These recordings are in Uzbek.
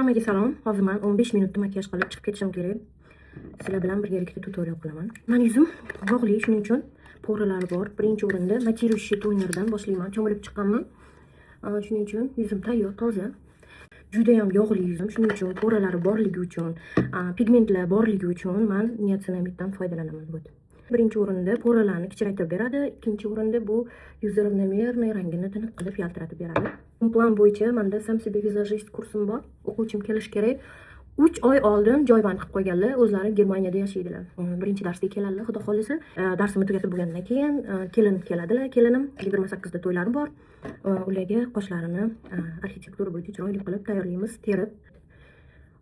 Hammaga salom. Hozir men 15 minutda makiyaj qilib chiqib ketishim kerak. Sizlar bilan birgalikda tutorial qilaman. Men yuzim yog'li, shuning uchun po'ralari bor. Birinchi o'rinda Matrushi tonerdan boshlayman. Cho'milib chiqqanman. Shuning uchun yuzim tayyor, toza. Juda ham yog'li yuzim, shuning uchun po'ralari borligi uchun, pigmentlar borligi uchun men niacinamiddan foydalanaman. Birinchi o'rinda po'ralarni kichraytirib beradi, ikkinchi o'rinda bu yuz ravnomerniy rangini tiniq qilib yaltiratib beradi. Plan bo'yicha menda Sam себе vizajist kursim bor. O'quvchim kelish kerak. 3 oy oldin joyband qilib qo'yganlar, o'zlari Germaniyada yashaydilar. Birinchi darsga keladilar, xudo xolisa. Darsimni tugatib bo'lgandan keyin kelin keladilar. Kelinim 28 da to'ylari bor. Ularga qoshlarini arxitektura bo'yicha chiroyli qilib tayyorlaymiz, terib.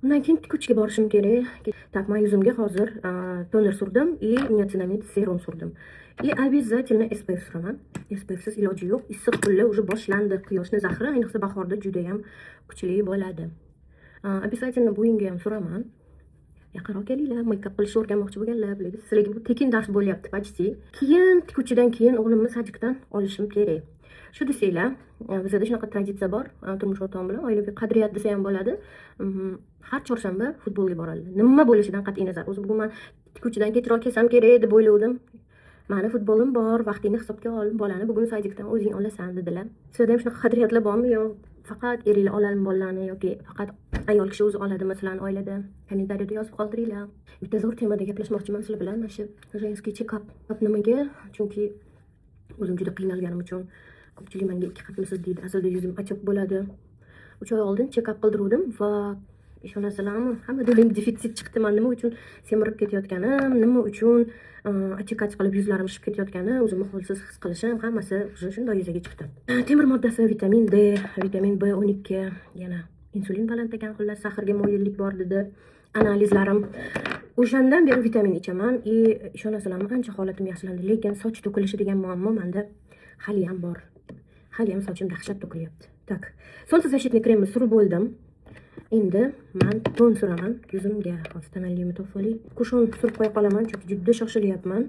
Undan keyin tikuvchiga borishim kerak. Так, men yuzimga hozir toner surdim и niacinamid serum surdim. И обязательно SPF suraman. SPF siz iloji yo'q. Issiq kunlar уже boshlandi. Quyoshning zahri, ayniqsa bahorda juda ham kuchli bo'ladi. Обязательно bo'yinga ham suraman. Yaqinroq kelinglar, make-up qilishni o'rganmoqchi bo'lganlar, biladi. Sizlarga bu tekin dars bo'lyapti, почти. Keyin tikuvchidan keyin o'g'limni sajikdan olishim kerak. Shu desanglar, bizda shunaqa traditsiya bor, turmush o'rtog'im bilan oilaviy qadriyat desa ham bo'ladi. Har chorshanba futbolga boradi. Nima bo'lishidan qat'iy nazar. O'zi bugun men tikuvchidan kechroq kelsam kerak deb o'yladim. Mani futbolim bor, vaqtingni hisobga ol, bolani bugun sajikdan o'zing olasan dedilar. Sizda ham shunaqa qadriyatlar bormi yo faqat eringlar oladimi bolalarni yoki faqat ayol kishi o'zi oladi masalan oilada? Kommentariyada yozib qoldiringlar. Bitta zo'r temada gaplashmoqchiman sizlar bilan. Mana shu женский check-up nimaga? Chunki o'zim juda qiynalganim uchun ko'pchilik menga 2 qatmisiz deydi. Aslida yuzim ochiq bo'ladi. 3 oy oldin check-up qildirdim va ishonasizlarmi? Hamma do'lim defitsit chiqdi. Men nima uchun semirib ketayotganim, nima uchun achchiq qilib yuzlarim shishib ketayotgani, o'zimni holsiz his qilishim, hammasi shunday yuzaga chiqdi. Temir moddasi, vitamin D, vitamin B12, yana insulin balandlagan, xullas sahrga moyillik bor dedi analizlarim. O'shandan beri vitamin ichaman и ishonasizlarmi, ancha holatim yaxshilandi, lekin soch to'kilishi degan muammo menda hali ham bor. Hali ham sochim dahshat to'kilyapti. Tak. Солнцезащитный kremni surib bo'ldim. Endi men ton suraman yuzimga. Hozir to'foli. Kushon surib qo'ya qolaman, chunki juda shoshilyapman.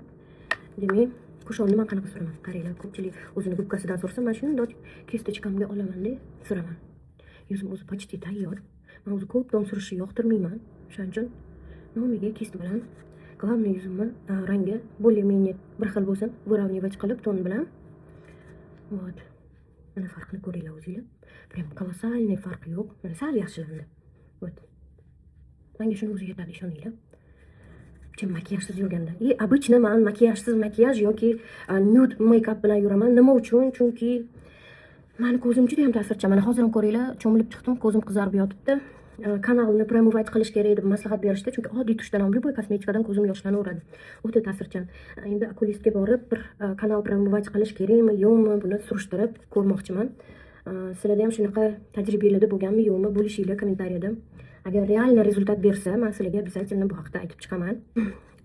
Demak, kushonni men qanaqa suraman? Qaranglar, ko'pchilik o'zini gubkasidan sursa, men shunday kistочкамga olaman-da, suraman. Yuzim o'zi почти tayyor. Men o'zi ko'p ton surishni yoqtirmayman. Shuning uchun nomiga kist bilan главный yuzimni rangi более-менее bir xil bo'lsin, выравнивать qilib ton bilan. Вот. Mana farqni ko'ringlar o'zinglar. Prям колоссальный farq yo'q. Mana sal yaxshilandi. Вот. Menga shuni o'zi yetadi, ishoninglar. Chem makiyajsiz yurganda. И обычно men makiyajsiz makiyaj yoki nude make-up bilan yuraman. Nima uchun? Chunki meni ko'zim juda ham ta'sirchan. Mana hozir ham ko'ringlar, cho'milib chiqdim, ko'zim qizarib yotibdi. Kanalni promować qilish kerak deb maslahat berishdi, chunki oddiy tushdan любой kosmetikadan ko'zim yoshlanaveradi. O'ta ta'sirchan. Endi okulistga borib bir kanal promować qilish kerakmi, yo'qmi, buni surishtirib ko'rmoqchiman. Sizlarda ham shunaqa tajribalarda bo'lganmi, yo'qmi, bo'lishinglar kommentariyada. Agar realniy rezultat bersa, men sizlarga обязательно bu haqda aytib chiqaman.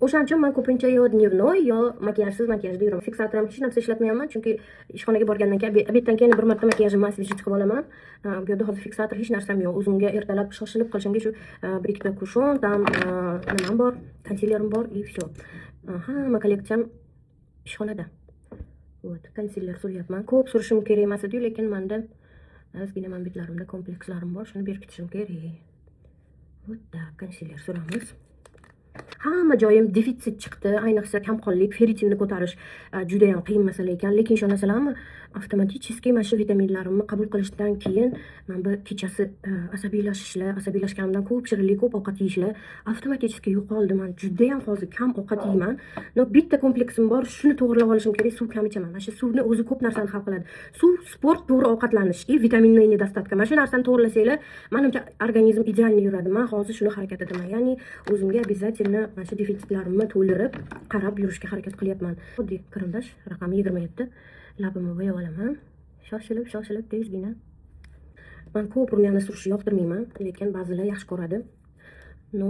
O'shaning uchun men ko'pincha yo dnevnoy yo makiyajsiz makiyajda yuraman. Fiksator ham hech narsa ishlatmayman, chunki ishxonaga borgandan keyin obeddan keyin bir marta makiyajimni masviji chiqib olaman. Bu yerda hozir fiksator hech narsam yo'q. O'zimga ertalab shoshilib qilishimga shu bir ikkita kushon, tam nimam bor, konsilerim bor и всё. Hamma kolleksiyam ishxonada. Вот, konsiler suryapman. Ko'p surishim kerak emas edi, lekin menda ozgina manbitlarimda komplekslarim bor, shuni berib ketishim kerak. Вот так, konsiler suramiz. Hamma joyim defitsit chiqdi, ayniqsa kamqonlik, ferritinni ko'tarish juda ham qiyin masala ekan, lekin ishonasizlarmi, avtomatik mana shu vitaminlarimni qabul qilishdan keyin men bu kechasi asabiylashganimdan ko'p shirinlik, ko'p ovqat yeyishlar avtomatik yo'qoldi. Men juda ham hozir kam ovqat yeyman. No, bitta kompleksim bor, shuni to'g'rilab olishim kerak, suv kam ichaman. Mana shu suvni o'zi ko'p narsani hal qiladi. Suv, sport, to'g'ri ovqatlanish, vitaminni nedostatka. Mana shu narsani to'g'rilasanglar, menimcha organizm ideal yuradi. Men hozir shuni harakat etaman. Ya'ni o'zimga обязательно mana shu defitsitlarimni to'ldirib, qarab yurishga harakat qilyapman. Oddiy karandash raqami 27. Labimni bo'yab olaman. Shoshilib tezgina. Men ko'p rumyani surishni yoqtirmayman, lekin ba'zilar yaxshi ko'radi. No,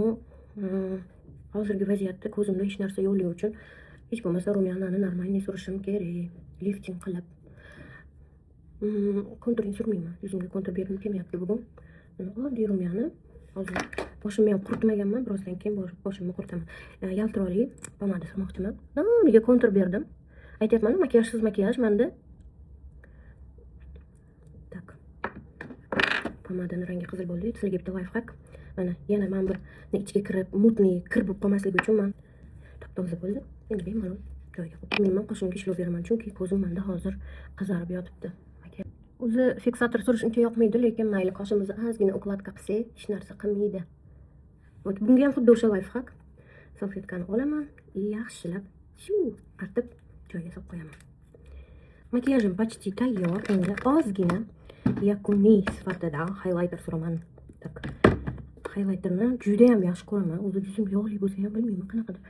hozirgi vaziyatda ko'zimda hech narsa yo'qligi uchun hech bo'lmasa rumyanani normalniy surishim kerak. Lifting qilib. Konturing surmayman. Yuzimga kontur berib kelmayapti bugun. Oddiy rumyani hozir boshimni ham quritmaganman, birozdan keyin boshimni quritaman. Yaltiroqli pomada surmoqchiman. Nega kontur berdim? Aytyapman, makiyajsiz makiyaj menda. Tak. Pomadani rangi qizil bo'ldi. Sizlarga bitta lifhack. Mana yana men bir ichiga kirib, mutli kir bo'lib qolmasligi uchun men top-toza bo'ldi. Endi bemalol joyiga qo'yib. Men qoshimga ishlov beraman, chunki ko'zim menda hozir qizarib yotibdi. O'zi fiksator surish uncha yoqmaydi, lekin mayli, qoshimizni ozgina ukladka qilsak, hech narsa qilmaydi. Bunga ham xuddi o'sha lifhack. Salfetkani olaman, yaxshilab artib joyiga solib qo'yaman. Makiyajim почти tayyor. Endi ozgina yakuniy sifatida highlighter suraman. Tak. Highlighterni juda ham yaxshi ko'raman. O'zi yuzim yog'li bo'lsa ham bilmayman, qanaqadir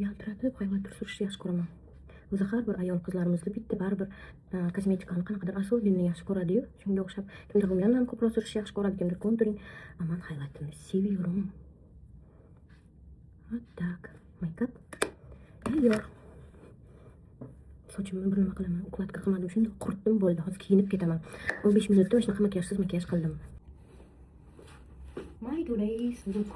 yaltiratib highlighter surishni yaxshi ko'raman. O'zi har bir ayol qizlarimizni bitta baribir kosmetikani qanaqadir особенно yaxshi ko'radi-yu. Shunga o'xshab kimdir rumyan ham ko'proq surishni yaxshi ko'radi, kimdir konturing. Men highlighterni sevaman. Вот так. Makeup tayyor. Sochimni bir nima qilaman, ukladka qilmadim, shunday quritdim bo'ldi. Hozir kiyinib ketaman. 15 minutda mana shunaqa makiyajsiz makiyaj qildim. My today's look.